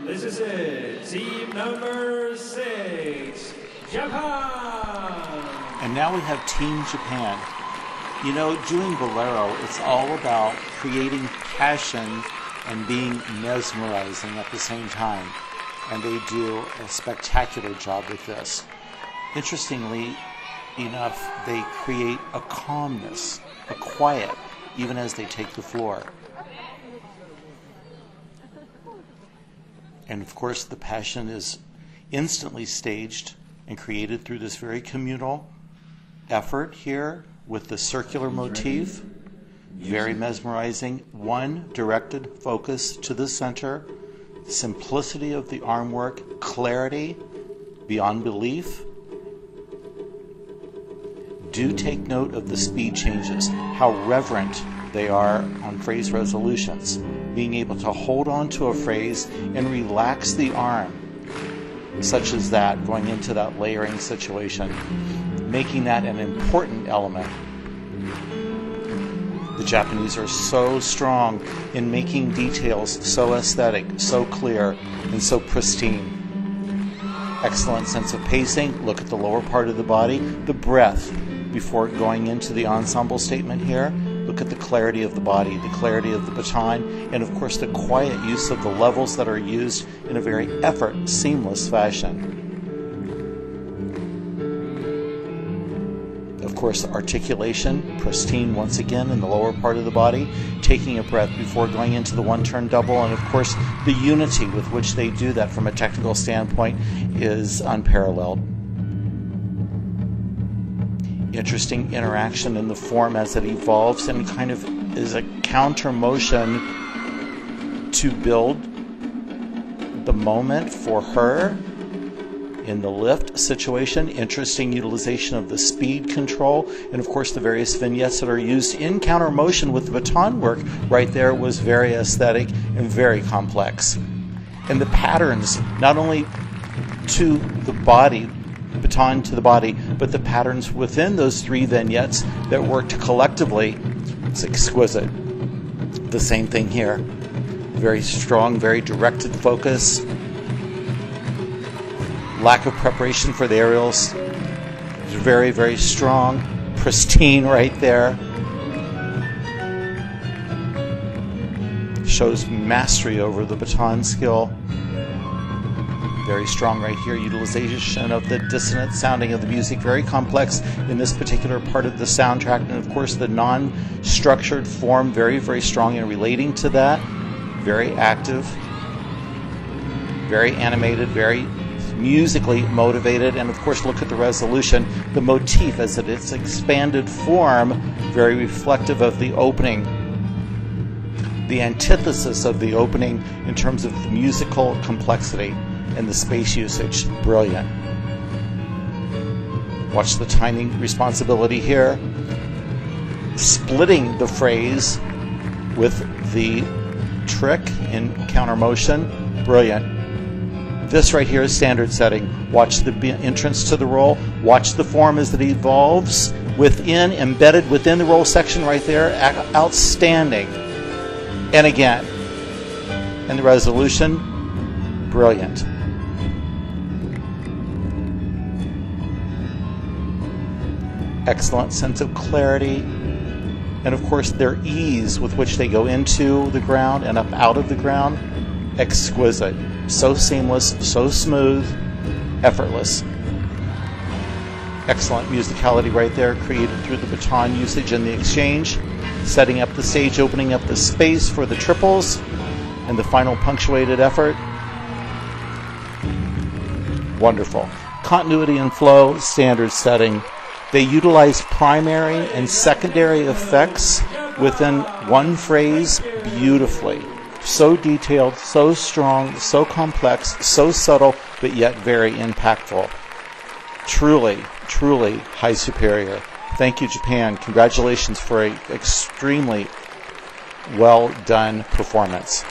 This is it. Team number 6, Japan. And now we have Team Japan. You know, doing bolero, it's all about creating passion and being mesmerizing at the same time. And they do a spectacular job with this. Interestingly enough, they create a calmness, a quiet, even as they take the floor. And of course, the passion is instantly staged and created through this very communal effort here with the circular motif. Very mesmerizing. One directed focus to the center, simplicity of the arm work, clarity beyond belief. Do take note of the speed changes, how reverent they are on phrase resolutions, being able to hold on to a phrase and relax the arm, such as that, going into that layering situation, making that an important element. The Japanese are so strong in making details so aesthetic, so clear, and so pristine. Excellent sense of pacing. Look at the lower part of the body, the breath before going into the ensemble statement here. Look at the clarity of the body, the clarity of the baton, and of course the quiet use of the levels that are used in a very seamless fashion. Of course, articulation, pristine once again in the lower part of the body, taking a breath before going into the one-turn double, and of course the unity with which they do that from a technical standpoint is unparalleled. Interesting interaction in the form as it evolves and kind of is a counter motion to build the moment for her in the lift situation. Interesting utilization of the speed control, and of course the various vignettes that are used in counter motion with the baton work right there was very aesthetic and very complex. And the patterns, not only to the body, baton to the body, but the patterns within those three vignettes that worked collectively, it's exquisite. The same thing here. Very strong, very directed focus. Lack of preparation for the aerials. Very, very strong. Pristine right there. Shows mastery over the baton skill. Very strong right here. Utilization of the dissonant sounding of the music. Very complex in this particular part of the soundtrack. And of course the non-structured form, very, very strong in relating to that. Very active. Very animated. Very musically motivated. And of course look at the resolution. The motif as its expanded form, very reflective of the opening. The antithesis of the opening in terms of the musical complexity and the space usage. Brilliant. Watch the timing responsibility here. Splitting the phrase with the trick in counter motion. Brilliant. This right here is standard setting. Watch the entrance to the roll. Watch the form as it evolves within, embedded within the roll section right there. Outstanding. And again. And the resolution. Brilliant. Excellent sense of clarity, and of course their ease with which they go into the ground and up out of the ground, exquisite. So seamless, so smooth, effortless. Excellent musicality right there, created through the baton usage and the exchange, setting up the stage, opening up the space for the triples, and the final punctuated effort. Wonderful. Continuity and flow, standard setting. They utilize primary and secondary effects within one phrase beautifully. So detailed, so strong, so complex, so subtle, but yet very impactful. Truly, truly high superior. Thank you, Japan. Congratulations for an extremely well done performance.